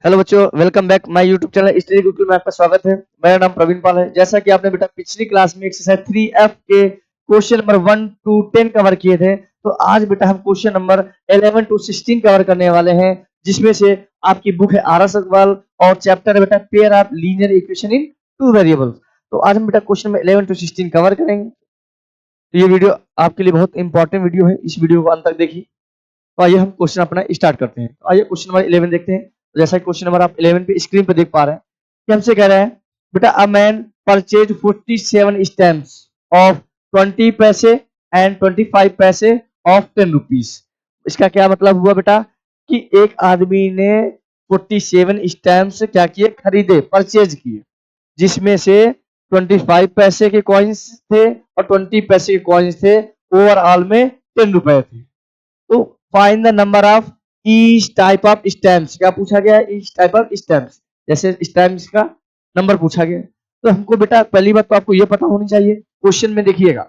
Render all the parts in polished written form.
Hello बच्चों, welcome back my YouTube channel study Gurukul में आपका स्वागत है। मेरा नाम प्रवीण पाल है। जैसा कि आपने बेटा पिछली क्लास में एक्सरसाइज 3F के क्वेश्चन नंबर 1 टू 10 कवर किए थे, तो आज बेटा हम क्वेश्चन नंबर 11 टू 16 कवर करने वाले हैं, जिसमें से आपकी बुक है आर.एस. अग्रवाल और चैप्टर है बेटा pair of linear equation in two variables. तो आज हम बेटा क्वेश्चन नंबर 11 टू 16 कवर करेंगे। तो ये वीडियो आपके लिए बहुत इंपॉर्टेंट वीडियो है, इस वीडियो को अंत तक देखिए। तो आइए हम क्वेश्चन अपना स्टार्ट करते हैं। तो आइए क्वेश्चन नंबर 11 देखते हैं। तो जैसा कि क्वेश्चन नंबर आप 11 पे स्क्रीन पे देख पा रहे हैं कि हमसे कह रहा है बेटा a man purchase 47 stamps of 20 पैसे एंड 25 पैसे ऑफ 10 रुपीज। इसका क्या मतलब हुआ बेटा कि एक आदमी ने 47 स्टैम्प्स क्या किए, खरीदे, परचेज किए, जिसमें से 25 पैसे के कॉइन्स थे और 20 पैसे के कॉइन्स थे। ओवरऑल में 10 रुपए थे। तो find the number of each type of stamps. क्या पूछा गया है? ईच टाइप ऑफ स्टैम्प्स, जैसे स्टैम्प्स का नंबर पूछा गया। तो हमको बेटा पहली बात तो आपको ये पता होनी चाहिए, क्वेश्चन में देखिएगा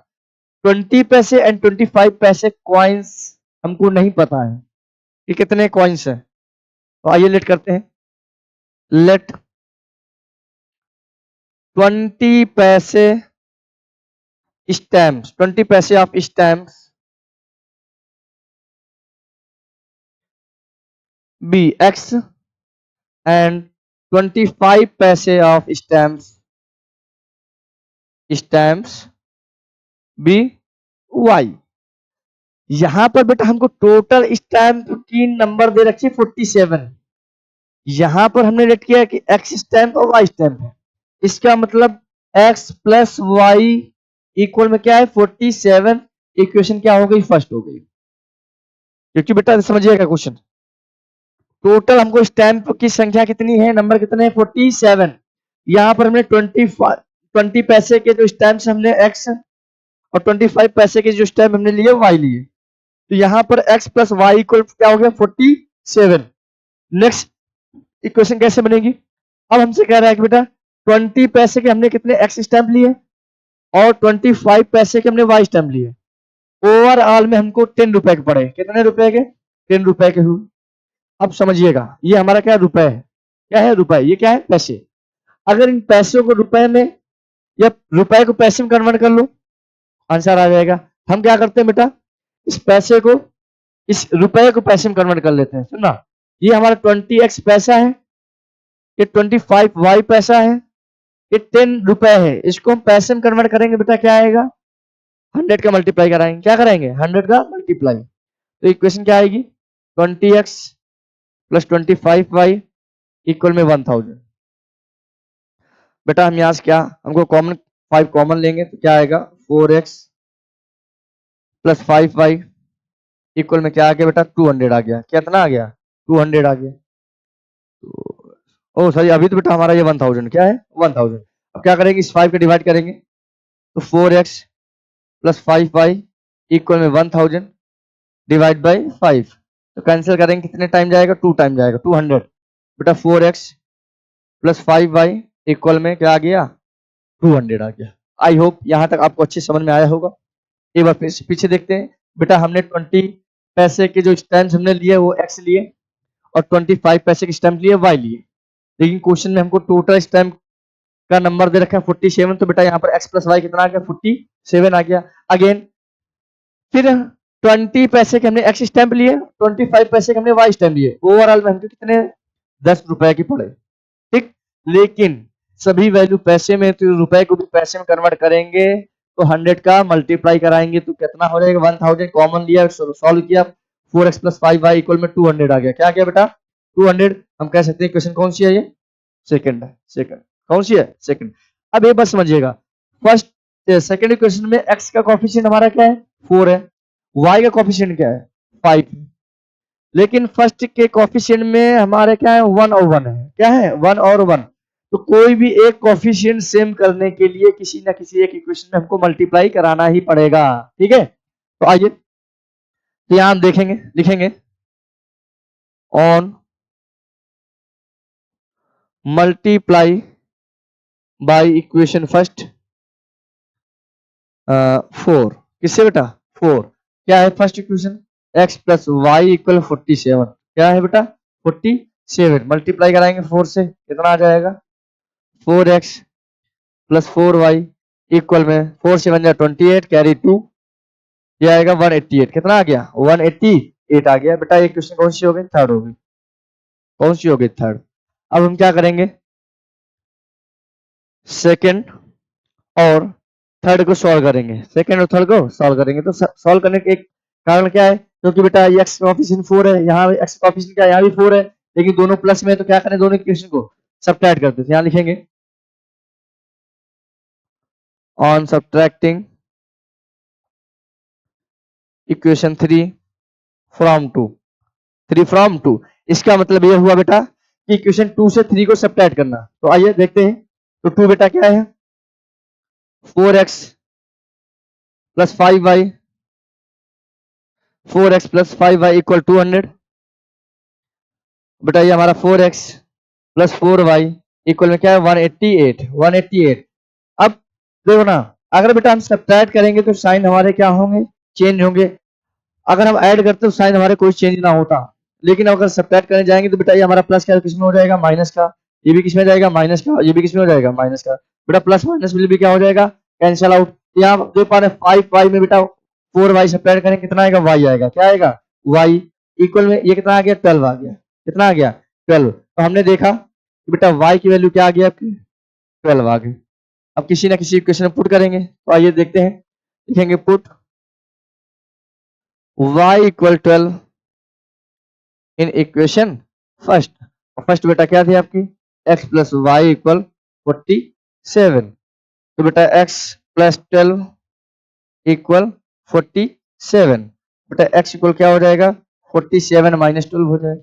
20 पैसे एंड 25 पैसे कॉइन्स हमको नहीं पता है कि कितने कॉइन्स है। तो आइए लेट करते हैं। लेट 20 पैसे stamps, 20 paise of stamps be x and 25 paise of stamps B Y. यहां पर बेटा हमको टोटल स्टैम्प की नंबर दे रखी है 47। यहां पर हमने रेट किया है कि एक्स स्टैम्प और वाई स्टैम्प है। इसका मतलब एक्स प्लस वाई इक्वल में क्या है 47। इक्वेशन क्या हो गई? फर्स्ट हो गई। क्योंकि बेटा समझिएगा क्वेश्चन, टोटल हमको स्टैम्प की संख्या कितनी है, नंबर कितने हैं 47। यहाँ पर हमने 20 पैसे के जो स्टैम्प हमने एक्स और 25 पैसे के जो स्टैम्प हमने लिए वाई लिए। तो यहाँ पर x प्लस वाई इक्वल क्या हो गया 47। नेक्स्ट इक्वेशन कैसे बनेगी? अब हमसे कह रहा है कि बेटा 20 पैसे के हमने कितने x स्टैम्प लिए और 25 पैसे के हमने y स्टैम्प लिए। ओवरऑल में हमको 10 रुपए के पड़े। कितने रुपए के? 10 रुपए के हुए। अब समझिएगा, ये हमारा क्या रुपए है, क्या है रुपए, ये क्या है पैसे। अगर इन पैसों को रुपए में या रुपए को पैसे में कन्वर्ट कर लो, आंसर आ जाएगा। हम क्या करते हैं बेटा, इस पैसे को, इस रुपए को पैसे में कन्वर्ट कर लेते हैं। सुनना, ये हमारा 20x पैसा है, ये 25y पैसा है, ये 10 रुपए है। इसको हम पैसे में कन्वर्ट करेंगे बेटा, क्या आएगा 100 का मल्टीप्लाई कराएंगे। क्या कराएंगे? 100 का मल्टीप्लाई। तो इक्वेशन क्या आएगी 20x प्लस 25y इक्वल में 1000। बेटा हम यहाँ से क्या, हमको कॉमन 5 कॉमन लेंगे तो क्या आएगा 4x प्लस 5y इक्वल में क्या आ गया बेटा 200 आ गया। कितना आ गया? 200 आ गया। ओ सॉरी, अभी तो बेटा हमारा ये 1000 क्या है 1000। अब क्या करेंगे, इस 5 को डिवाइड करेंगे तो 4x प्लस 5y इक्वल में 1000 डिवाइड बाई 5। तो कैंसिल करेंगे, कितने टाइम जाएगा 2 टाइम जाएगा 200। बेटा 4x प्लस 5y इक्वल में क्या आ गया 200 आ गया। आई होप यहाँ तक आपको अच्छे समझ में आया होगा। एक बार फिर पीछे देखते हैं। बेटा हमने 20 पैसे के जो स्टैम्प हमने लिए वो x लिए और 25 पैसे के स्टैम्प लिए y लिए। लेकिन क्वेश्चन में हमको टोटल स्टैम्प का नंबर दे रखा है 47। तो बेटा यहाँ पर x प्लस वाई कितना आ गया 47 आ गया। अगेन फिर 20 पैसे के हमने x स्टैम्प लिए, 25 पैसे के हमने y स्टैम्प लिए। ओवरऑल में हमको कितने 10 रुपए की पड़े। ठीक, लेकिन सभी वैल्यू पैसे में, तो रुपए को भी पैसे में कन्वर्ट करेंगे तो 100 का मल्टीप्लाई कराएंगे तो कितना हो जाएगा 1000। कॉमन लिया, सॉल्व किया, 4x प्लस 5y इक्वल में 200 आ गया। क्या गया बेटा 200। हम कह सकते हैं क्वेश्चन कौन सी है, ये सेकंड है। सेकंड कौन सी है? सेकंड। अब ये बस समझिएगा, फर्स्ट सेकंड इक्वेशन में x का कोएफिशिएंट हमारा क्या है 4 है, y का कोएफिशिएंट क्या है 5 है। लेकिन फर्स्ट के कोएफिशिएंट में हमारे क्या है 1 और 1 है। क्या है 1 और 1। तो कोई भी एक कोएफिशिएंट सेम करने के लिए किसी ना किसी एक इक्वेशन में हमको मल्टीप्लाई कराना ही पड़ेगा। ठीक है, तो आइए तो यहां हम देखेंगे, लिखेंगे on multiply by equation first 4। किससे बेटा 4। क्या है first equation x plus y equal 47। क्या है बेटा 47। 7 मल्टीप्लाई कराएंगे 4 से, कितना आ जाएगा 4x प्लस 4y इक्वल में 4 7 जा 28 कैरी 2, ये आएगा 188। कितना आ गया 188 आ गया बेटा। ये क्वेश्चन कौन सी हो गई, थर्ड हो गई। कौन सी हो गई, थर्ड। अब हम क्या करेंगे, सेकंड और थर्ड को सॉल्व करेंगे। सेकंड और थर्ड को सॉल्व करेंगे। तो सॉल्व करने के एक कारण क्या है, क्योंकि बेटा ये x कोएफिशिएंट 4 है, यहाँ x कोएफिशिएंट क्या है, यहाँ भी 4 है, लेकिन दोनों प्लस में है, तो क्या करें, दोनों इक्वेशन को सबट्रैक्ट करते हैं। यहाँ लिखेंगे on subtracting equation 3 from 2, 3 from 2, इसका मतलब ये हुआ बेटा कि इक्वेशन 2 से 3 को सबट्रैक्ट करना। तो आइए देखते हैं। तो 2 बेटा क्या है 4x plus 5y, 4x plus 5y equal 200। बेटा ये हमारा 4x प्लस 4y इक्वल में क्या है 188, 188। अब देखो ना, अगर बेटा हम सबट्रैक्ट करेंगे तो साइन हमारे क्या होंगे, चेंज होंगे। अगर हम ऐड करते तो साइन हमारे कोई चेंज ना होता, लेकिन अगर सबट्रैक्ट करने जाएंगे तो बेटा ये हमारा प्लस क्या किस में हो जाएगा, माइनस का। ये भी किस में जाएगा, माइनस का। ये भी किस में हो जाएगा, माइनस का। बेटा प्लस माइनस भी क्या हो जाएगा, कैंसिल आउट। यहाँ देख पा रहे 5y में बेटा 4y सबट्रैक्ट करेंगे कितना आएगा, y आएगा। क्या आएगा, y इक्वल में ये कितना आ गया 12 आ गया। कितना आ गया 12। तो हमने देखा कि बेटा y की वैल्यू क्या आ गया आपकी 12 आ गई। अब किसी ना किसी इक्वेशन में पुट करेंगे। तो आइए देखते हैं, लिखेंगे put y equal 12 in equation first. First बेटा क्या थी आपकी x प्लस वाई इक्वल 47। तो बेटा x प्लस 12 इक्वल 47। बेटा x इक्वल क्या हो जाएगा 47 माइनस 12 हो जाएगा।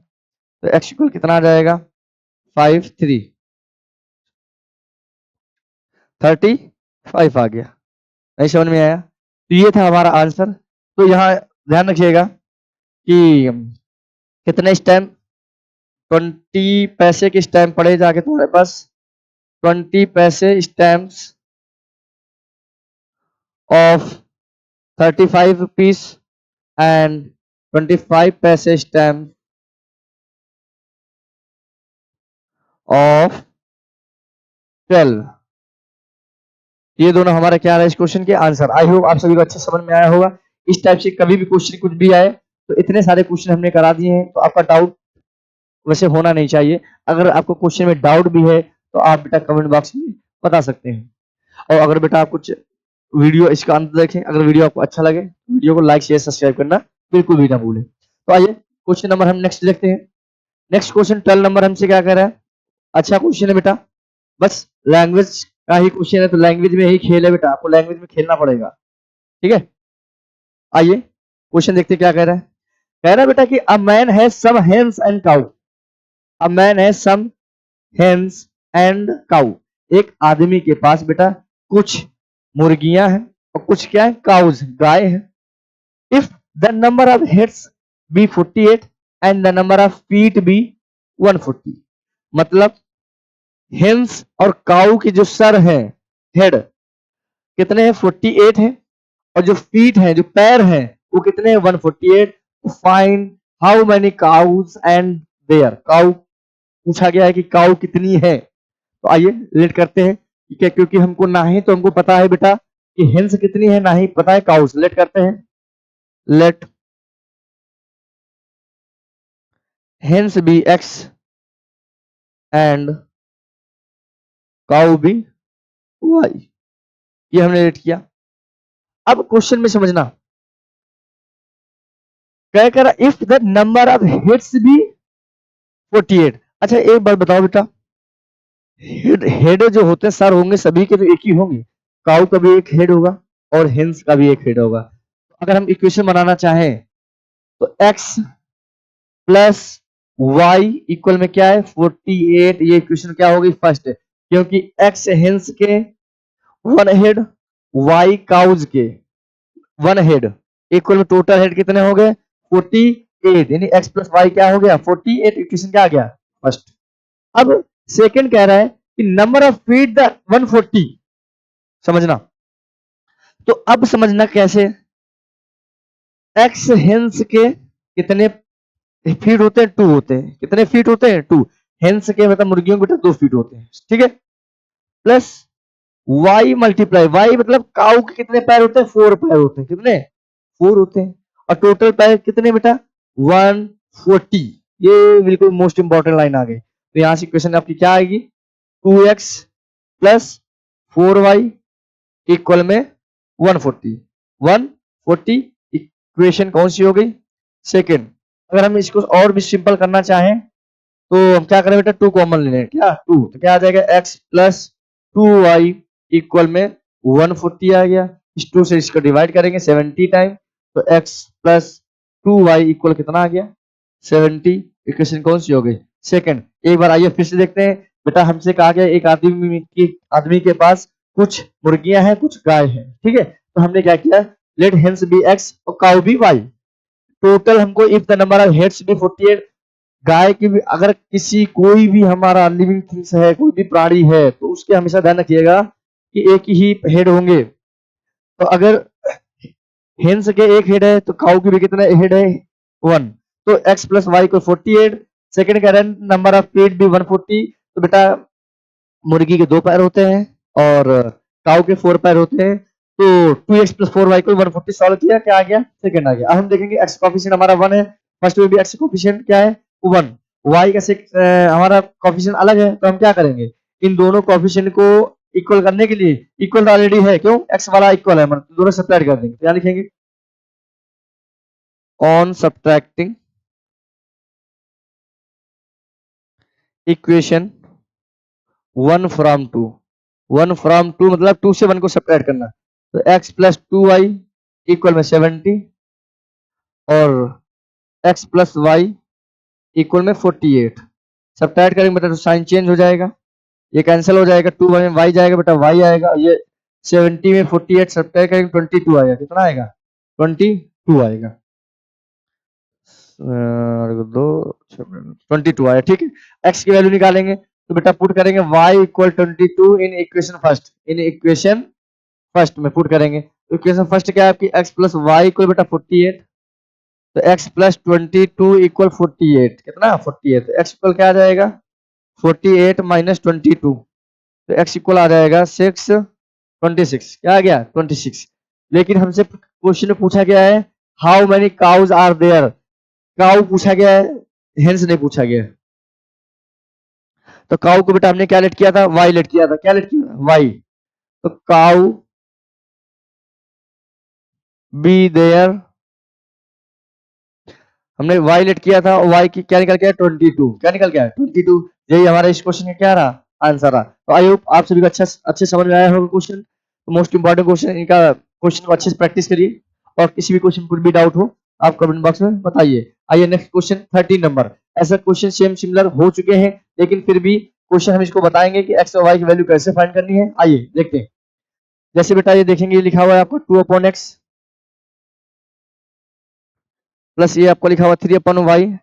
तो x इक्वल कितना आ जाएगा 35 आ गया। नहीं समझ में आया, तो ये था हमारा आंसर। तो यहाँ ध्यान रखिएगा कि कितने स्टैम्प 20 पैसे के स्टैम्प पड़े जाके तुम्हारे पास 20 पैसे स्टैम्प्स of 35 rupees and 25 पैसे स्टैम्प of 12। ये दोनों हमारा क्या रहा है इस क्वेश्चन के आंसर। आई होप आप सभी को अच्छे समझ में आया होगा। इस टाइप से कभी भी क्वेश्चन कुछ भी आए तो इतने सारे क्वेश्चन हमने करा दिए हैं, तो आपका डाउट वैसे होना नहीं चाहिए। अगर आपको क्वेश्चन में डाउट भी है तो आप बेटा कमेंट बॉक्स में बता सकते हैं। और अगर बेटा आप कुछ वीडियो इसका अंत देखें, अगर वीडियो आपको अच्छा लगे वीडियो को लाइक शेयर सब्सक्राइब करना बिल्कुल भी ना भूलें। तो आइए क्वेश्चन नंबर हम नेक्स्ट देखते हैं। नेक्स्ट क्वेश्चन 12 नंबर हमसे क्या कह रहा है, अच्छा क्वेश्चन है बेटा, बस लैंग्वेज का ही क्वेश्चन है, तो लैंग्वेज में ही खेल है बेटा, आपको लैंग्वेज में खेलना पड़ेगा। ठीक है, आइए क्वेश्चन देखते क्या कह रहा है। कह रहा है बेटा कि a man has some hens and cow. A man has some hens and cow. एक आदमी के पास बेटा कुछ मुर्गियां हैं और कुछ क्या है, काउज गाय है। If the number of heads be 48 and the number of feet be 140, मतलब हेन्स और काउ की जो सर है, हेड कितने हैं 48 है, और जो फीट है जो पैर हैं वो कितने हैं 148। Find how many cows and there. Cow पूछा गया है कि काउ कितनी है। तो आइए लेट करते हैं, ठीक है, क्योंकि हमको ना ही तो हमको पता है बेटा कि हेन्स कितनी है, ना ही पता है काउस। लेट करते हैं, let hens be x and cow be y. ये हमने लेट किया। अब क्वेश्चन में समझना क्या कह रहा, if the number of heads be 48। अच्छा एक बात बताओ बेटा, हेड जो होते हैं सर होंगे सभी के तो एक ही होंगे। काउ का भी एक हेड होगा और हेन्स का भी एक हेड होगा। अगर हम इक्वेशन बनाना चाहें तो x प्लस वाई इक्वल में क्या है 48। ये इक्वेशन क्या होगी फर्स्ट, क्योंकि x हेन्स के वन हेड, y काउज के वन हेड इक्वल में टोटल हेड कितने हो गए 48, यानी x प्लस वाई क्या हो गया 48। इक्वेशन क्या आ गया फर्स्ट। अब सेकंड कह रहा है कि नंबर ऑफ फीट द 140। समझना, तो अब समझना कैसे, x हेन्स के कितने फीट होते हैं, 2 होते हैं। कितने फीट होते हैं? 2। हेंस के मतलब मुर्गियों के बेटा 2 फीट होते हैं, ठीक है। प्लस y मल्टीप्लाई, y मतलब काऊ के कितने पैर होते हैं? 4 पैर होते हैं। कितने? 4 होते हैं। और टोटल पैर कितने बेटा? 140। ये बिल्कुल मोस्ट इंपॉर्टेंट लाइन आ गई। तो यहां से क्वेश्चन आपकी क्या आएगी? 2x प्लस 4y इक्वल में 140। 140 इक्वेशन कौन सी हो गई? सेकेंड। अगर हम इसको और भी सिंपल करना चाहें तो हम क्या करें बेटा? 2 कॉमन ले लें। क्या? 2 तो क्या आ जाएगा? x प्लस 2y इक्वल में 140 आ गया। इस 2 से इसको डिवाइड करेंगे 70 टाइम, तो x प्लस 2y इक्वल कितना आ गया? 70। इक्वेशन कौन सी हो गई? सेकंड। एक बार आइए फिर से देखते हैं। बेटा हमसे कहा गया एक आदमी के पास कुछ मुर्गियां हैं, कुछ गाय हैं, ठीक है। तो हमने क्या किया? लेट हेंस बी x और काउ बी y। टोटल हमको if the number of heads be 48, गाय की भी अगर किसी कोई भी हमारा लिविंग थिंग्स है, कोई भी प्राणी है, तो उसके हमेशा ध्यान रखिएगा कि एक ही हेड होंगे। तो अगर हेंस के एक हेड है तो काउ की भी कितना हेड है? 1। तो x प्लस वाई को 48। सेकेंड कह रहे हैं नंबर ऑफ फीट भी 140। तो बेटा मुर्गी के 2 पैर होते हैं और काउ के 4 पैर होते हैं। तो 2x प्लस 4y को 140 सॉल्व किया, क्या आ गया? सेकंड आ गया। अब हम देखेंगे x कोफिशिएंट हमारा 1 है, फर्स्ट में भी x कोफिशिएंट क्या है? 1। y का हमारा कोफिशिएंट अलग है, तो हम क्या करेंगे? इन दोनों कोफिशिएंट को इक्वल करने के लिए, इक्वल ऑलरेडी है, क्यों? x वाला इक्वल है, मतलब दोनों सब्ट्रैक्ट कर देंगे। क्या लिखेंगे? On subtracting equation 1 from 2। 1 from 2 मतलब 2 से 1 को सब्ट्रैक्ट करना। तो x प्लस 2y इक्वल में 70 और x प्लस वाई इक्वल में 48। सब्ट्रैक्ट करेंगे बेटा तो साइन चेंज हो जाएगा, ये कैंसिल हो जाएगा, 2 में y जाएगा बेटा, y आएगा। ये 70 में 48 सब्ट्रैक्ट करेंगे 22 आएगा। कितना आएगा? 22 आएगा। दो 22 आया, ठीक है। x की वैल्यू निकालेंगे तो बेटा पुट करेंगे y equal 22 in equation first. In equation first में पुट करेंगे तो इक्वेशन फर्स्ट क्या है आपकी? x प्लस वाई इक्वल बेटा 48। तो x प्लस 22 इक्वल 48। कितना? 48। तो x इक्वल क्या आ जाएगा? 48 माइनस 22। तो x इक्वल आ जाएगा 26। क्या आ गया? 26। लेकिन हमसे क्वेश्चन में पूछा गया है how many cows are there. Cow पूछा गया है, हेंस नहीं पूछा गया है। तो काउ को बेटा हमने क्या लेट किया था? वाई लेट किया था। क्या लेट किया था? वाई। तो काउ बी देयर, हमने वाई लेट किया था, वाई की क्या निकल गया? 22। क्या निकल गया? 22। यही हमारा इस क्वेश्चन का क्या रहा? आंसर रहा। तो आई होप आप सभी को अच्छे समझ में आया होगा क्वेश्चन। तो मोस्ट इंपॉर्टेंट क्वेश्चन, इनका क्वेश्चन को अच्छे से प्रैक्टिस करिए और किसी भी क्वेश्चन पर भी डाउट हो आप कमेंट बॉक्स में बताइए। आइए नेक्स्ट क्वेश्चन 13 नंबर। ऐसा क्वेश्चन सेम सिमिलर हो चुके हैं, लेकिन फिर भी क्वेश्चन हम इसको बताएंगे कि एक्स और वाई की वैल्यू कैसे फाइंड करनी है। आइए देखते हैं। जैसे बेटा ये देखेंगे, ये लिखा हुआ है आपको 2/x प्लस ये आपको लिखा हुआ 3/y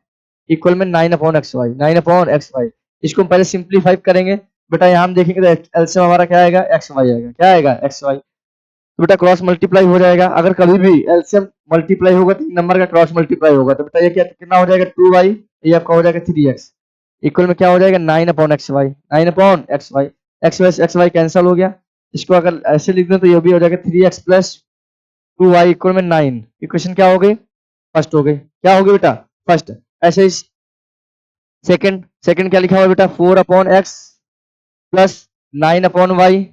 इक्वल में 9/xy। 9/xy इसको हम पहले सिंप्लीफाई करेंगे। बेटा यहाँ हम देखेंगे तो एलसीएम हमारा क्या आएगा? xy आएगा। क्या आएगा? xy। तो बेटा क्रॉस मल्टीप्लाई हो जाएगा। अगर कभी भी एलसीएम मल्टीप्लाई होगा तो नंबर का क्रॉस मल्टीप्लाई होगा। तो बेटा ये क्या कितना हो जाएगा? 2y, ये आपका हो जाएगा 3x इक्वल में क्या हो जाएगा? 9/xy। 9/xy। xy कैंसिल हो गया। इसको अगर ऐसे लिख दें तो ये भी हो जाएगा 3x प्लस 2y इक्वल में 9। इक्वेशन क्या हो गई? फर्स्ट हो गई। क्या हो गई बेटा? फर्स्ट। ऐसे ही सेकंड, सेकंड क्या लिखा हुआ है बेटा? 4/x प्लस 9/y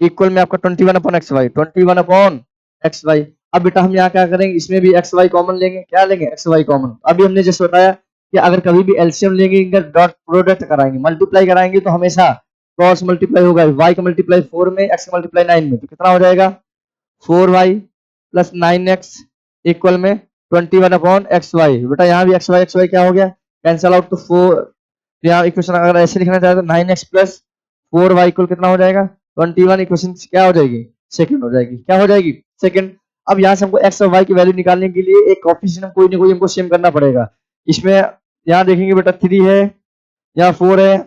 इक्वल में आपका 21/xy। 21/xy। अब बेटा हम यहाँ क्या करेंगे? इसमें भी xy कॉमन लेंगे। क्या लेंगे? xy common. अभी हमने जैसे बताया कि अगर कभी भी एलसीएम लेंगे, इनका डॉट प्रोडक्ट कराएंगे, मल्टीप्लाई कराएंगे तो हमेशा क्रॉस मल्टीप्लाई होगा। y का मल्टीप्लाई 4 में, x का मल्टीप्लाई 9 में, तो कितना हो जाएगा? 4y प्लस 9x इक्वल में 21/xy। बेटा यहाँ भी xy क्या हो गया? Cancel out. तो 4 यहाँ इक्वेशन अगर ऐसे लिखना चाहे तो 9x प्लस 4y इक्वल कितना हो जाएगा? 21। इक्वेशन क्या हो जाएगी? सेकंड हो जाएगी। क्या हो जाएगी? सेकंड। अब यहाँ से हमको x और y की वैल्यू निकालने के लिए एक कोएफिशिएंट कोई ना कोई हमको सेम करना पड़ेगा। इसमें यहाँ देखेंगे बेटा 3 है, यहाँ 4 है,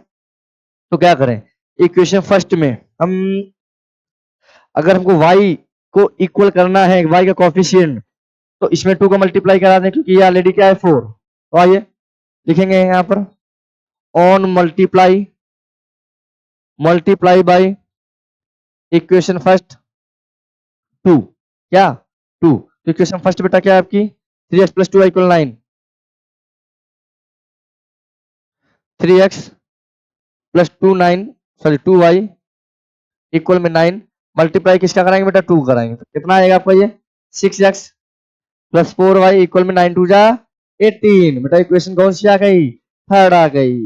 तो क्या करें? इक्वेशन फर्स्ट में हम अगर हमको y को इक्वल करना है, y का कोएफिशिएंट, तो इसमें 2 का मल्टीप्लाई करा दें क्योंकि ये ऑलरेडी क्या है 4। तो आइए लिखेंगे यहाँ पर on multiply by equation first 2, क्या 2। तो इक्वेशन फर्स्ट बेटा क्या है आपकी 3x plus 2y equal 9, 3x plus 2y equal में 9 मल्टीप्लाई किसका कराएंगे बेटा 2 कराएंगे, तो कितना आएगा आपका ये 6x प्लस 4y इक्वल में 9 2 जा 18। बेटा इक्वेशन कौन सी आ गई, थर्ड आ गई।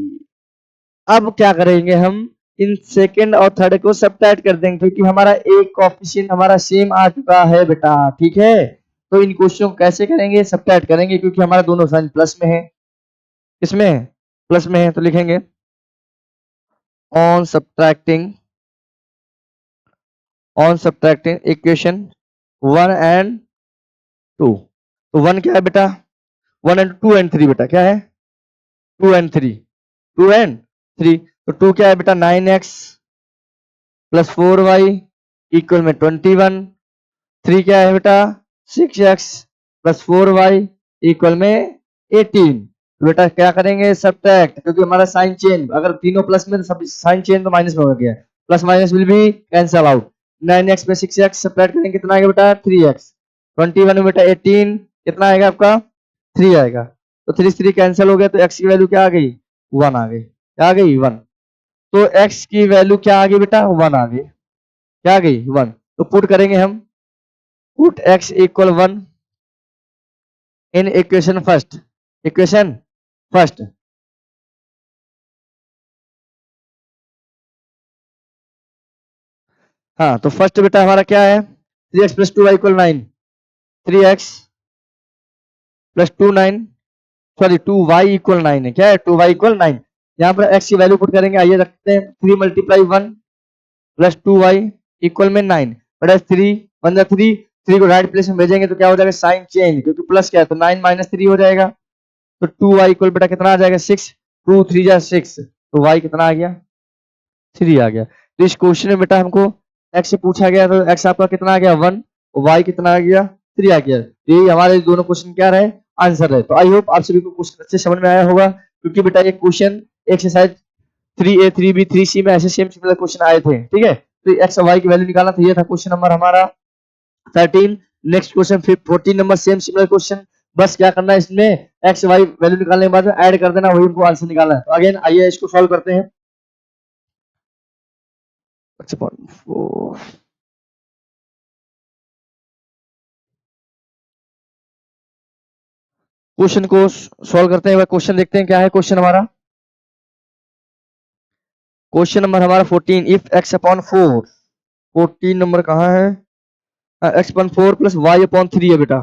अब क्या करेंगे हम इन सेकंड और थर्ड को सब्ट्रैक्ट कर देंगे क्योंकि हमारा एक कोएफिशिएंट हमारा सेम आ चुका है बेटा, ठीक है। तो इन क्वेश्चन को कैसे करेंगे, सब्ट्रैक्ट करेंगे क्योंकि हमारा दोनों साइन प्लस में है। किसमें है, प्लस में है। तो लिखेंगे ऑन सब्ट्रैक्टिंग इक्वेशन 1 एंड 2। तो 1 क्या है बेटा 1 एंड 2 एंड 3 बेटा क्या है 2 एंड 3, 2 एंड 3। तो 2 क्या है बेटा 9x प्लस 4y इक्वल में 21। 3 क्या है बेटा 6x प्लस 4y इक्वल में 18। तो बेटा क्या करेंगे सब्ट्रैक्ट क्योंकि हमारा साइन चेंज अगर तीनों प्लस में तो सब साइन चेंज तो माइनस में हो गया, plus minus will be cancel out. 9x में 6x सब्ट्रैक्ट करेंगे कितना आएगा बेटा 3x, 21 में बेटा 18 कितना आएगा आपका 3 आएगा। तो 3 कैंसिल हो गया तो x की वैल्यू क्या आ गई 1 आ गई, क्या आ गई 1। तो x की वैल्यू क्या आ गई बेटा 1 आ गई, क्या आ गई 1। तो पुट करेंगे हम put x equal 1 in equation first. हाँ तो फर्स्ट बेटा हमारा क्या है 3x plus 2y equal 9, 3x plus 9 sorry 2y equal 9 है, क्या है 2y इक्वल 9। यहाँ पर x की वैल्यू पुट करेंगे, आइए रखते हैं 3 मल्टीप्लाई 1 प्लस 2y इक्वल में 9 बटा 3 1 जा 3 को राइट प्लेस में भेजेंगे तो क्या हो जाएगा साइन चेंज क्योंकि प्लस क्या है तो 9 माइनस 3 हो जाएगा। तो 2y इक्वल बेटा कितना आ जाएगा 6, 2 3 जा 6 तो y कितना आ गया 3 आ गया। तो इस क्वेश्चन में बेटा हमको x से पूछा गया तो x आपका कितना आ गया 1 और y कितना आ गया 3 आ गया। यही हमारे दोनों क्वेश्चन क्या रहे आंसर रहे। तो आई होप आप सभी को क्वेश्चन अच्छे समझ में आया होगा क्योंकि बेटा ये question exercise 3A 3B 3C में ऐसे सेम सिमिलर क्वेश्चन आए थे, ठीक है। तो x और y की वैल्यू निकालना था, ये था क्वेश्चन नंबर हमारा 13। Next question 14 number same similar question, बस क्या करना है इसमें x y वैल्यू निकालने के बाद ऐड कर देना, वही उनको आंसर निकालना है। तो अगेन आइए इसको सॉल्व करते हैं। क्वेश्चन को सॉल्व करते हैं, क्वेश्चन देखते हैं क्या है क्वेश्चन हमारा। क्वेश्चन नंबर हमारा 14 इफ x अपॉन 4, 14 नंबर कहाँ है x upon 4 plus y upon 3 है बेटा।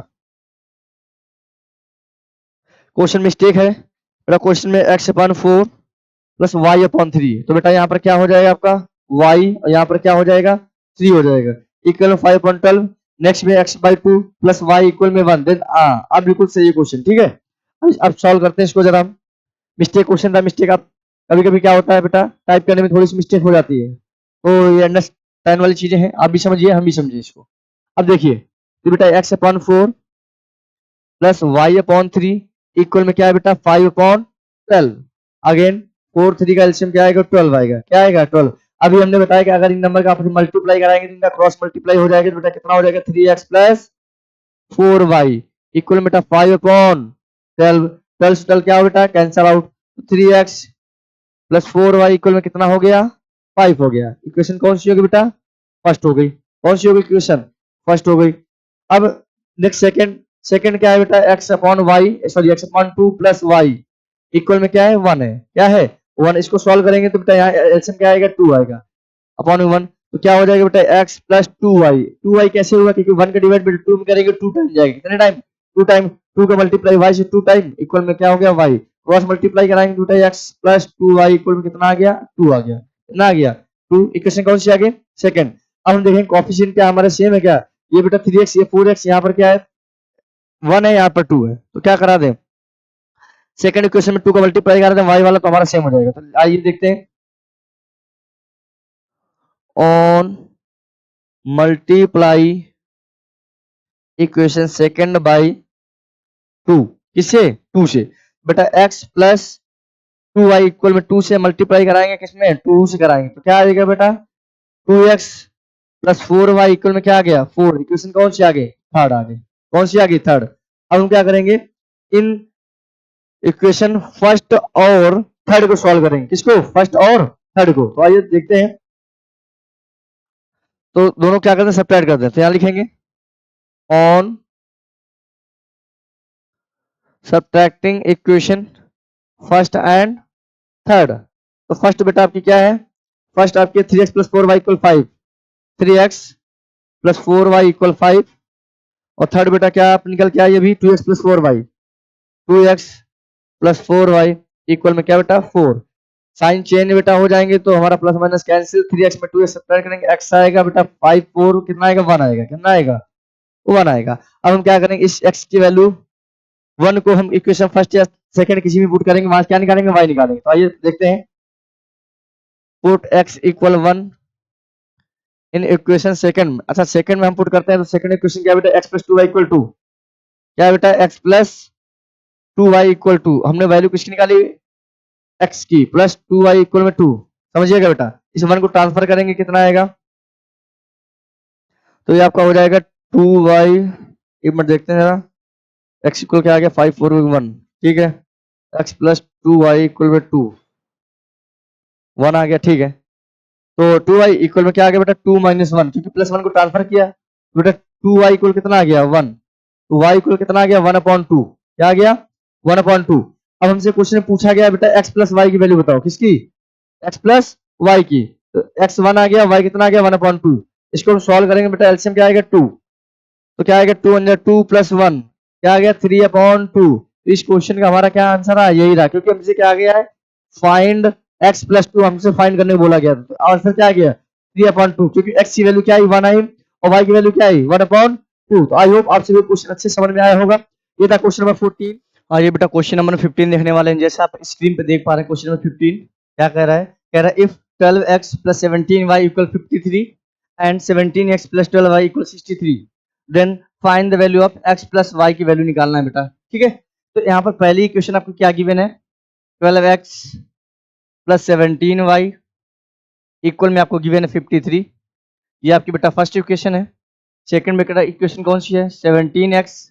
क्वेश्चन मिस्टेक है बेटा, क्वेश्चन में x upon 4 plus y upon 3, तो बेटा यहाँ पर क्या हो जाएगा आपका y और यहाँ पर क्या हो जाएगा 3 हो जाएगा इक्वल 5 अपॉन 12। नेक्स्ट में x by 2 plus y equal में 1 देन अब बिल्कुल सही है क्वेश्चन, ठीक है। अब सॉल्व करते हैं इसको जरा हम। मिस्टेक क्वेश्चन था, मिस्टेक आप कभी कभी क्या होता है बेटा टाइप करने में थोड़ी सी मिस्टेक हो जाती है, तो ये अंडरस्टैंड वाली चीजें हैं, आप भी समझिए हम भी समझिए इसको। अब देखिए तो बेटा x upon 4 plus y upon 3 equal में क्या है बेटा 5 अपॉन 12। अगेन 4 3 का एलसीएम क्या आएगा 12 आएगा, क्या आएगा 12। अभी हमने बताया कि अगर इन नंबर का आप मल्टीप्लाई कराएंगे तो इनका क्रॉस मल्टीप्लाई हो जाएगा तो बेटा कितना हो जाएगा 3x प्लस 4y इक्वल बेटा 5 अपॉन 12, 12 से 12 क्या हो बेटा cancel out, 3x plus 4y equal में कितना हो गया 5 हो गया। इक्वेशन कौन सी होगी बेटा फर्स्ट हो गई, कौन सी होगी इक्वेशन फर्स्ट हो गई। अब नेक्स्ट सेकंड क्या है बेटा x upon y sorry x upon 2 plus y equal में क्या है 1 है, क्या है 1। इसको सॉल्व करेंगे तो बेटा यहाँ एलसीएम क्या आएगा 2 आएगा अपॉन 1, तो क्या हो जाएगा बेटा x प्लस 2y कैसे होगा क्योंकि 1 का डिवाइड बाय 2 में करेंगे 2 टाइम जाएगा, कितने टाइम 2 टाइम, 2 का मल्टीप्लाई y से 2 टाइम इक्वल में क्या हो गया y, क्रॉस मल्टीप्लाई कराएंगे 2 time x plus 2y equal में कितना आ गया 2 आ गया, कितना आ गया 2। इक्वेशन कौन सी आ गई सेकंड। अब हम देखेंगे कोएफिशिएंट क्या हमारे सेम है क्या, ये बेटा 3x ये 4x यहाँ पर क्या है 1 है यहाँ पर 2 है, तो क्या करा दें सेकंड इक्वेशन में 2 का मल्टीप्लाई करा दें y वाला तो हमारा सेम हो जाएगा। तो आइए देखते हैं on multiply equation second by 2, किससे? 2 से। बेटा x प्लस 2y इक्वल में 2 से मल्टीप्लाई कराएंगे, किसमें? 2 से कराएंगे, तो क्या आ जाएगा बेटा? 2x प्लस 4y इक्वल में क्या आ गया? 4। इक्वेशन कौन सी आ गई? थर्ड आ गई। कौन सी आ गई? थर्ड। अब हम क्या करेंगे, इन इक्वेशन फर्स्ट और थर्ड को सॉल्व करेंगे। किसको? फर्स्ट और थर्ड को। तो आइए देखते हैं। तो दोनों क्या करते हैं? सब्ट्रैक्ट करते हैं। तो यहां लिखेंगे on subtracting equation first and third. तो फर्स्ट बेटा आपकी क्या है? फर्स्ट आपकी 3x plus 4y equal 5, 3x plus 4y equal 5। और थर्ड बेटा क्या आप निकल के आइए अभी? 2x plus 4y, 2x plus 4y equal में क्या बेटा? 4। साइन चेंज बेटा हो जाएंगे तो हमारा प्लस माइनस कैंसिल। 3x में 2x सब्ट्रैक्ट करेंगे, x आएगा बेटा 5, 4 कितना आएगा? 1 आएगा। कितना आएगा? 1 आएगा। अब हम क्या करेंगे, इस x की वैल्यू 1 को हम इक्वेशन फर्स्ट या सेकंड किसी भी पुट करेंगे, वहां क्या निकालेंगे? y निकालेंगे। तो आइए देखते हैं। Put x equal 1 in equation second. अच्छा सेकंड में हम पुट करते हैं तो सेकंड इक्वेशन क्या बेटा? x plus 2y equal 2। क्या है बेटा? x plus 2y equal 2। हमने वैल्यू किसकी निकाली? x की। प्लस 2y इक्वल में 2। समझिएगा बेटा। इस 1 को ट्रांसफर करेंगे, कितना आएगा? तो ये आपका हो जाएगा 2y। एक मिनट देखते हैं जरा। x इक्वल क्या आ गया? 5, 4, 1। ठीक है। x प्लस 2y इक्वल में 2, 1 आ गया। ठीक है। तो 2y इक्वल में क्या आ गया बेटा? 2 माइनस 1, क्योंकि प्लस 1 को ट्रांसफर किया। तो बेटा 2y इक्वल कितना आ गया? 1। तो y इक्वल कितना आ गया? 1/2। क्या आ गया? 1/2। अब हमसे क्वेश्चन में पूछा गया बेटा x प्लस वाई की वैल्यू बताओ। किसकी? x प्लस वाई की। तो x 1 आ गया, y कितना आ गया? 1/2। इसको हम सॉल्व करेंगे बेटा, एलसीएम क्या आएगा? 2। तो क्या आएगा? 2 अंदर 2 प्लस 1 क्या आ गया? 3/2। तो इस क्वेश्चन का हमारा क्या आंसर है? यही रहा, क्योंकि हमसे क्या आ गया है? फाइंड x प्लस 2 हमसे फाइंड करने को बोला गया। तो आंसर क्या आ गया? 3/2, क्योंकि x की वैल्यू क्या आई? 1 आई और y की वैल्यू क्या आई? 1/2। तो आई होप आप सभी क्वेश्चन अच्छे समझ में आया होगा। ये था क्वेश्चन नंबर 14। और ये बेटा क्वेश्चन नंबर 15 देखने वाले हैं। जैसे आप स्क्रीन पे देख पा रहे हैं क्वेश्चन नंबर 15 क्या कह रहा है? कह रहा है if 12x plus 17y equal 53 and 17x plus 12y equal 63 then find the value of x plus y की वैल्यू निकालना है बेटा। ठीक है। तो यहाँ पर पहली इक्वेशन आपको क्या गिवन है? 12x प्लस 17y इक्वल में आपको गिवन है 53। ये आपकी बेटा फर्स्ट इक्वेशन है। सेकंड में बेटा इक्वेशन कौन सी है? 17x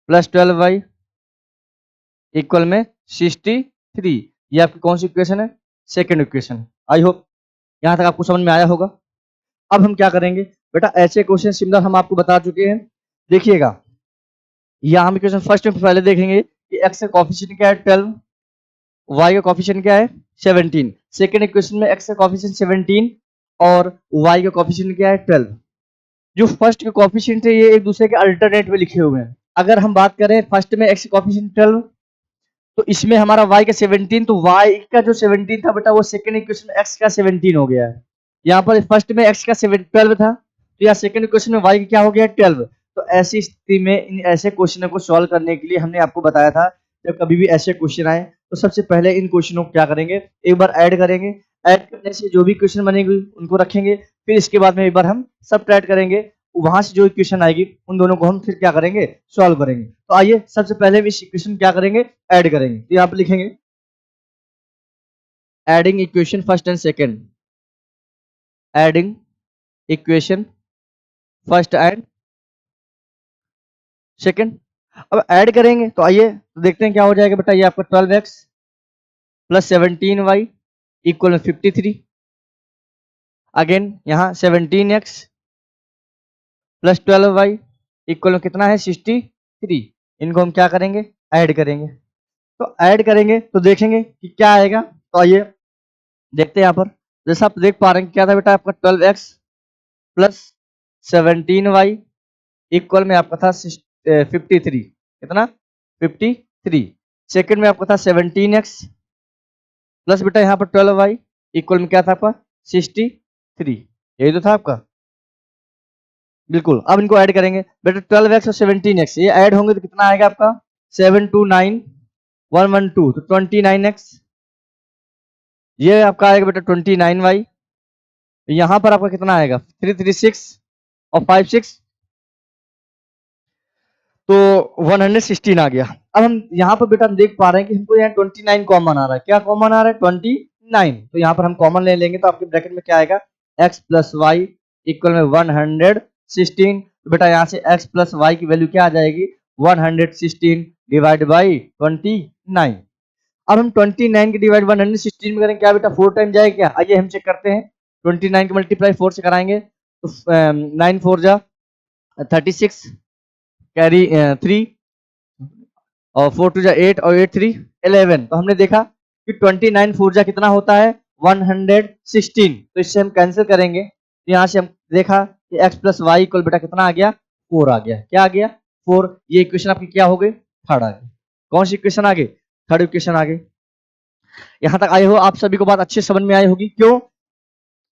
प्लस 12y इक्वल में 63। ये आपकी कौन सी इक्वेशन है? Second equation. आई होप यहाँ तक आपको समझ में आया होगा। अब हम क्या करेंगे बेटा, ऐसे क्वेश्चन सिमिलर हम आपको बता चुके हैं। देखिएगा, यहाँ हम इक्वेशन फर्स्ट में पहले देखेंगे कि x का कोएफिशिएंट क्या है? 12, y का कोएफिशिएंट क्या है? 17। सेकंड इक्वेशन में x का कोएफिशिएंट 17 और y का कोएफिशिएंट क्या है? 12। जो फर्स्ट के कोएफिशिएंट है ये एक दूसरे के अल्टरनेट में लिखे हुए हैं। अगर हम बात करें फर्स्ट में x का कोएफिशिएंट 12 तो इसमें हमारा y का 17, तो y का जो 17 था बेटा वो सेकंड इक्वेशन में x का 17 हो गया है। यहाँ पर फर्स्ट में x का 12 था, तो यहाँ सेकंड इक्वेशन में y का क्या हो गया? 12। तो ऐसी स्थिति में इन ऐसे क्वेश्चनों को सॉल्व करने के लिए हमने आपको बताया था, जब कभी भी ऐसे क्वेश्चन आए तो सबसे पहले इन क्वेश्चनों को क्या करेंगे? एक बार ऐड करेंगे। ऐड करने से जो भी क्वेश्चन बनेगी उनको रखेंगे, फिर इसके बाद में एक बार हम सब्ट्रैक्ट करेंगे। वहां से जो इक्वेशन आएगी उन दोनों को हम फिर क्या करेंगे? सॉल्व करेंगे। तो आइए सबसे पहले हम इस इक्वेशन क्या करेंगे? ऐड करेंगे। तो यहाँ पे लिखेंगे adding equation first and second, adding equation first and second. अब ऐड करेंगे तो आइए तो देखते हैं क्या हो जाएगा बेटा। ये आपका 12x प्लस 17y इक्वल में 53। अगेन यहाँ 17x प्लस 12y इक्वल में कितना है? 63। इनको हम क्या करेंगे? ऐड करेंगे। तो ऐड करेंगे तो देखेंगे कि क्या आएगा। तो आइए देखते हैं यहाँ पर। जैसा आप देख पा रहे हैं क्या था बेटा आपका 12x प्लस 17y इक्वल में आपका था 53। कितना? 53। सेकंड में आपका था 17x प्लस बेटा यहाँ पर 12y इक्वल में क्या था आपका? 63। यही तो था आपका। बिल्कुल। अब इनको ऐड करेंगे बेटा। 12x और 17x ये ऐड होंगे तो कितना आएगा आपका? 729 112 तो 29x। ये आपका आएगा बेटा 29y। यहाँ पर आपका कितना आएगा? 336 और 56 तो 116 आ गया। अब हम यहाँ पर बेटा देख पा रहे हैं कि हमको यहाँ 29 कॉमन आ रहा है। क्या कॉमन आ रहा है? 29। तो यहाँ पर हम कॉमन ले लेंगे तो आपके ब्रैकेट में क्या आएगा? x प्लस वाई इक्वल में 116। तो बेटा यहाँ से x प्लस वाई की वैल्यू क्या आ जाएगी? 116 डिवाइड बाई 29। अब हम 29 के डिवाइड 116 में करें, क्या बेटा 4 टाइम जाएगा क्या? आइए हम चेक करते हैं। 29 को मल्टीप्लाई 4 से कराएंगे तो 9 4 जा 36, कैरी 3 और 4 2 जा 8 और 8 3 11। तो हमने देखा कि 29 4 जा कितना होता है? 116। तो इससे हम कैंसिल करेंगे तो यहाँ से हम देखा कि x प्लस वाई इक्वल बेटा कितना आ गया? 4 आ गया। क्या आ गया? 4। ये इक्वेशन आपकी क्या हो गई? थर्ड आ गई। कौन सी इक्वेशन आ गई? थर्ड इक्वेशन आ गई। यहाँ तक आए हो आप सभी को बात अच्छे समझ में आई होगी। क्यों?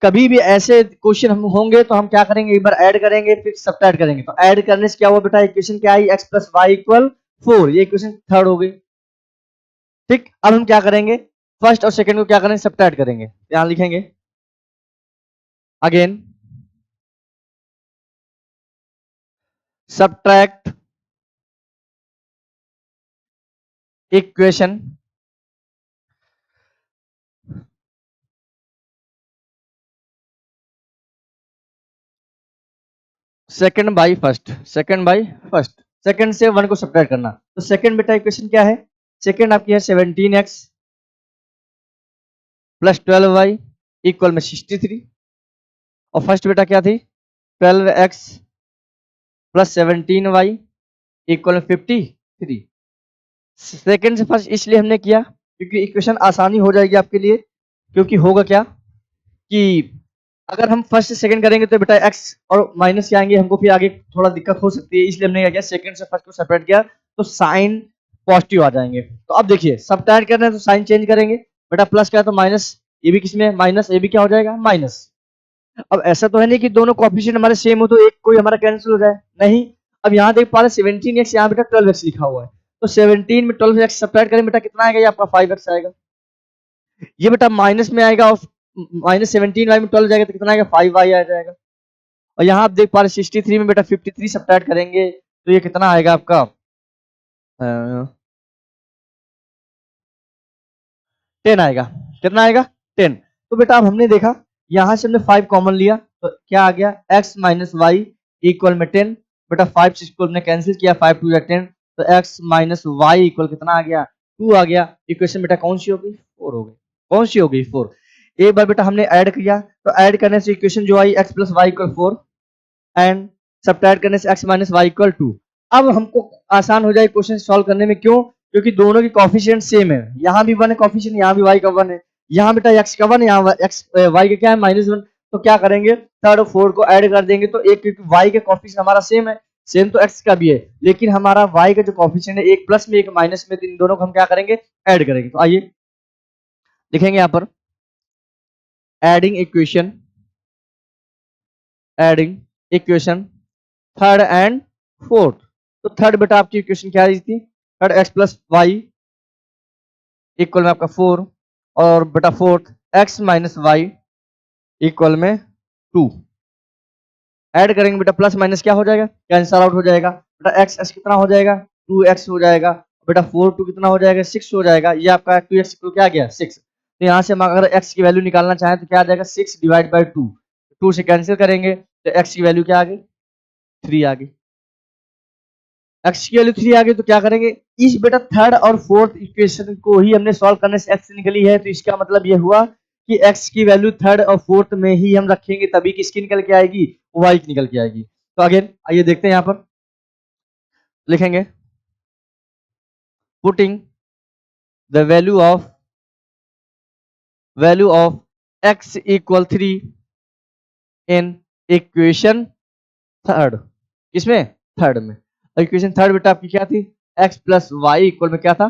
कभी भी ऐसे क्वेश्चन हम होंगे तो हम क्या करेंगे? एक बार ऐड करेंगे फिर सब्ट्रैक्ट करेंगे। तो ऐड करने से क्या हुआ बेटा? इक्वेशन क्या आई? x plus y equal 4। ये इक्वेशन थर्ड हो गई। ठीक, अब हम क्या करेंगे? फर्स्ट और सेकंड को क्या करेंगे? सब्ट्रैक्ट करेंगे। यहां लिखेंगे again subtract equation second by first. Second by first, second से वन को सब्ट्रैक्ट करना। तो सेकंड बेटा इक्वेशन क्या है? सेकंड आपकी है 17x प्लस 12y इक्वल में 63। और फर्स्ट बेटा क्या थी? 12x प्लस 17y इक्वल में 53। सेकंड से फर्स्ट इसलिए हमने किया क्योंकि इक्वेशन आसानी हो जाएगी आपके लिए। क्योंकि होगा क्या कि अगर हम फर्स्ट से सेकंड करेंगे तो बेटा x और माइनस के आएंगे, हमको फिर आगे थोड़ा दिक्कत हो सकती है। इसलिए हमने क्या किया? सेकंड से फर्स्ट को सेपरेट किया तो साइन पॉजिटिव आ जाएंगे। तो अब देखिए सब्ट्रैक्ट करना है तो साइन चेंज करेंगे। बेटा प्लस क्या है तो माइनस, ये भी किसमें माइनस, ये भी क्या हो जाएगा? माइनस। अब ऐसा तो है नहीं कि दोनों कोएफिशिएंट हमारे सेम हो तो एक कोई हमारा कैंसिल हो जाए, नहीं। अब यहाँ देख पा रहे 17x, यहाँ बेटा 12x लिखा हुआ है। तो 17 में 12x सब्ट्रैक्ट करें बेटा कितना आएगा? ये आपका 5x आएगा। ये बेटा माइनस में आएगा और माइनस 17y में 12 जाएगा तो कितना आएगा? 5y आ जाएगा। और यहाँ आप देख पा रहे 63 में बेटा 53 सब्ट्रैक्ट करेंगे तो ये कितना आएगा आपका? 10 आएगा। कितना आएगा? 10। तो बेटा अब हमने देखा यहाँ से हमने 5 कॉमन लिया तो क्या आ गया? x माइनस वाई इक्वल में 10। बेटा 5 से इक्वल ने कैंसिल किया, 5 2 10। तो x माइनस वाई इक्वल कितना आ गया? 2 आ गया। इक्वेशन बेटा कौन सी हो गई? 4 हो गई। कौन सी हो गई? 4। एक बार बेटा हमने ऐड किया तो ऐड करने से इक्वेशन जो आई x plus y equal 4 and subtract करने से x माइनस वाई इक्वल 2। अब हमको आसान हो जाए क्वेश्चन सॉल्व करने में। क्यों? क्योंकि दोनों की कोफिशिएंट सेम है। यहाँ भी 1 है कोफिशिएंट, यहाँ भी y का 1 है। यहाँ बेटा x का 1 है, यहाँ x y का क्या है? -1। तो क्या करेंगे? थर्ड और फोर्थ को ऐड कर देंगे तो एक, क्योंकि y के कोफिशिएंट हमारा सेम है, सेम तो x का भी है, लेकिन हमारा y का जो कोफिशिएंट है एक प्लस में एक माइनस में, तो इन दोनों को हम क्या करेंगे? ऐड करेंगे। तो आइए लिखेंगे यहाँ पर adding equation third and fourth. तो थर्ड बेटा आपकी इक्वेशन क्या आई थी? Third x plus y equal में आपका 4 और बेटा fourth x minus y equal में 2। ऐड करेंगे बेटा प्लस माइनस क्या हो जाएगा? कैंसल आउट हो जाएगा। बेटा x कितना हो जाएगा? 2x हो जाएगा। बेटा 4 2 कितना हो जाएगा? 6 हो जाएगा। ये आपका 2x इक्वल क्या आ गया? 6। तो यहाँ से हम अगर x की वैल्यू निकालना चाहें तो क्या आ जाएगा? 6 डिवाइड बाई 2। 2 से कैंसिल करेंगे तो x की वैल्यू क्या आ गई? 3 आ गई। x की वैल्यू 3 आ गई तो क्या करेंगे? इस बेटा थर्ड और फोर्थ इक्वेशन को ही हमने सॉल्व करने से x निकली है, तो इसका मतलब ये हुआ कि x की वैल्यू थर्ड और फोर्थ में ही हम रखेंगे तभी किसकी निकल के आएगी? y की निकल के आएगी। तो अगेन आइए देखते हैं, यहाँ पर लिखेंगे putting the value of x equal 3 in equation third. किसमें? थर्ड में। इक्वेशन थर्ड बेटा आपकी क्या थी? x प्लस वाई इक्वल में क्या था?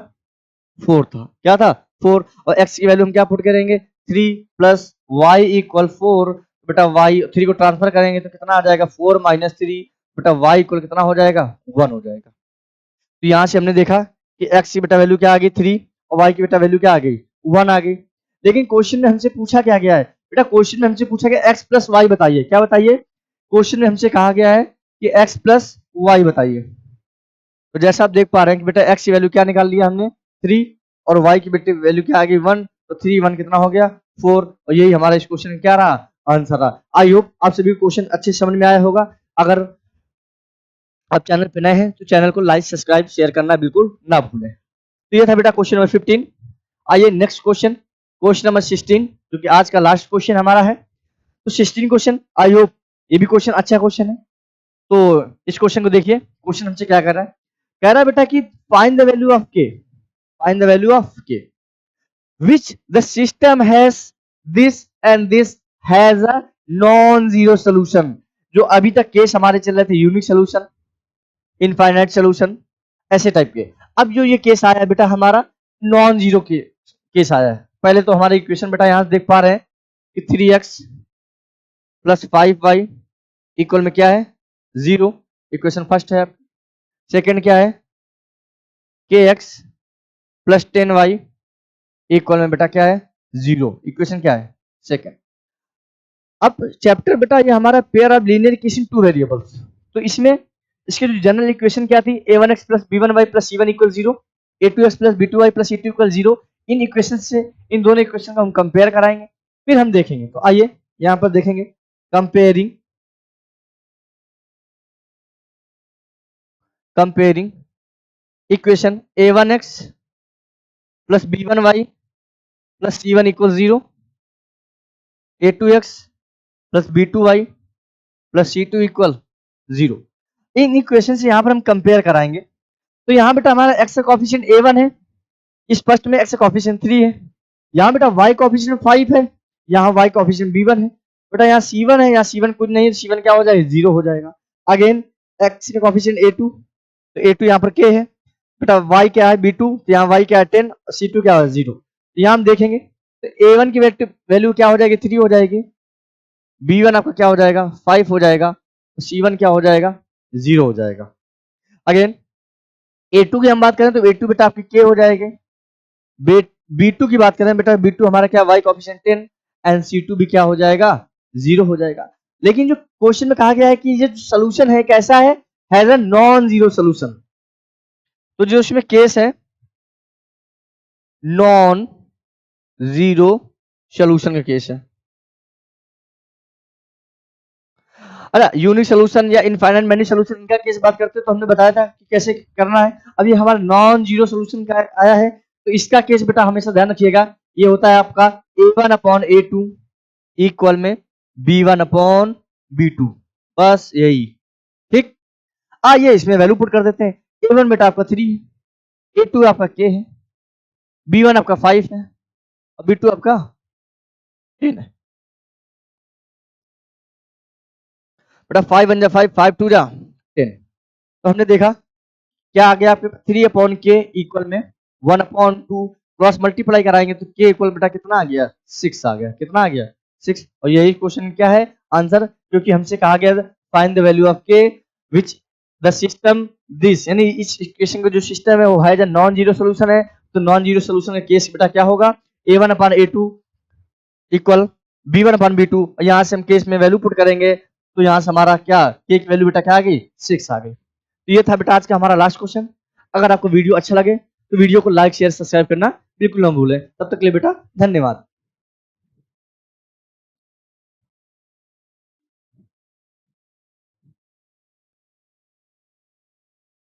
4 था। क्या था? 4। और x की वैल्यू हम क्या पुट करेंगे? 3 प्लस वाई इक्वल 4। बेटा y 3 को ट्रांसफर करेंगे तो कितना आ जाएगा? 4 माइनस 3। बेटा y इक्वल कितना हो जाएगा? 1 हो जाएगा। तो यहाँ से हमने देखा कि x की बेटा वैल्यू क्या आ गई? 3 और y की बेटा वैल्यू क्या आ गई? 1 आ गई। लेकिन क्वेश्चन में हमसे पूछा क्या गया है? बेटा क्वेश्चन में हमसे पूछा गया x प्लस वाई बताइए। क्या बताइए? क्वेश्चन में हमसे कहा गया है कि x प्लस वाई बताइए। तो जैसा आप देख पा रहे हैं कि बेटा x की वैल्यू क्या निकाल लिया हमने 3 और y की बेटे वैल्यू क्या आ गई 1, तो 3 1 कितना हो गया 4, और यही हमारा इस क्वेश्चन क्या रहा आंसर रहा। आई होप आप सभी क्वेश्चन अच्छे समझ में आया होगा। अगर आप चैनल पे नए हैं तो चैनल को लाइक सब्सक्राइब शेयर करना बिल्कुल ना भूलें। तो ये था बेटा क्वेश्चन नंबर 15। आइए नेक्स्ट क्वेश्चन, क्वेश्चन नंबर 16, जो कि आज का लास्ट क्वेश्चन हमारा है। तो 16 क्वेश्चन, आई होप ये भी क्वेश्चन अच्छा क्वेश्चन है। तो इस क्वेश्चन को देखिए, क्वेश्चन हमसे क्या कर रहा है, कह रहा है बेटा कि फाइंड द वैल्यू ऑफ के, फाइंड द वैल्यू ऑफ के which the system has this and this has a non zero solution। जो अभी तक केस हमारे चल रहे थे यूनिक सोल्यूशन, इनफाइनाइट सोल्यूशन, ऐसे टाइप के। अब जो ये केस आया है बेटा हमारा नॉन जीरो केस आया है। पहले तो हमारा इक्वेशन बेटा यहां देख पा रहे हैं कि 3x प्लस 5y इक्वल में क्या है 0, इक्वेशन फर्स्ट है। सेकंड क्या है kx प्लस 10y इक्वल में बेटा क्या है 0, इक्वेशन क्या है सेकंड। अब चैप्टर बेटा ये हमारा pair of linear equation two variables. तो इसमें इसकी जो जनरल इक्वेशन क्या थी a1x plus b1y plus c1 equal 0, a2x plus b2y plus c2 equal 0। In equation से इन दोनों इक्वेशन का हम कंपेयर कराएंगे, फिर हम देखेंगे। तो आइए यहां पर देखेंगे comparing equation a1x plus b1y plus c1 equal 0, a2x plus b2y plus c2 equal 0। In equation से यहां पर हम कंपेयर कराएंगे। तो यहां बेटा हमारा x का कोएफिशिएंट a1 है, इस फर्स्ट में x का कोएफिशिएंट 3 है। यहां बेटा y कोएफिशिएंट 5 है, यहां y कोएफिशिएंट b1 है। बेटा यहाँ c1 है, यहाँ c1 कुछ नहीं है, c1 क्या हो जाएगा 0 हो जाएगा। अगेन x का कोएफिशिएंट a2, तो a2 यहाँ पर k है। बेटा y क्या है b2, तो यहाँ y क्या है 10, c2 क्या है 0। तो यहाँ हम देखेंगे तो a1 की वैल्यू क्या हो जाएगी 3 हो जाएगी, b1 आपका क्या हो जाएगा 5 हो जाएगा, c1 क्या हो जाएगा 0 हो जाएगा। अगेन a2 की हम बात करें तो a2 बेटा आपकी k हो जाएगी, b2 की बात करें बेटा b2 हमारा क्या y कोएफिशिएंट 10 एंड c2 भी क्या हो जाएगा 0 हो जाएगा। लेकिन जो क्वेश्चन में कहा गया है कि ये जो सोल्यूशन है कैसा है, has a non zero solution. तो जो इसमें केस है नॉन जीरो सोल्यूशन का केस है। अच्छा यूनिक सोल्यूशन या इनफाइनाइट मैनी सोल्यूशन इनका केस बात करते हैं तो हमने बताया था कि कैसे करना है। अब ये हमारा नॉन जीरो सोल्यूशन का आया है, तो इसका केस बेटा हमेशा ध्यान रखिएगा, ये होता है आपका a1 अपॉन a2 इक्वल में b1 अपॉन b2, बस यही। ठीक, आइए इसमें वैल्यू पुट कर देते हैं। a1 बेटा आपका 3 है, a2 आपका k है, b1 आपका 5 है और b2 आपका 10 है। बेटा 5 1 जा 5, 5 2 जा 10। तो हमने देखा क्या आ गया आपके 3 अपॉन के इक्वल में 1 अपॉन 2, क्रॉस मल्टीप्लाई कराएंगे तो के इक्वल बेटा कितना आ गया 6 आ गया। कितना आ गया 6। और यही क्वेश्चन क्या है आंसर, क्योंकि हमसे कहा गया फाइंड द वैल्यू ऑफ के विच द सिस्टम दिस, यानी इस इक्वेशन का जो सिस्टम है वो है जो नॉन जीरो सोल्यूशन है। तो नॉन जीरो सोल्यूशन का केस बेटा क्या होगा a1 upon a2 equal b1 upon b2। यहाँ से हम केस में वैल्यू पुट करेंगे तो यहाँ से हमारा क्या के की वैल्यू बेटा क्या आ गई 6 आ गई। तो ये था बेटा आज का हमारा लास्ट क्वेश्चन। अगर आपको वीडियो अच्छा लगे तो वीडियो को लाइक शेयर सब्सक्राइब करना बिल्कुल ना भूलें। तब तक के लिए बेटा धन्यवाद।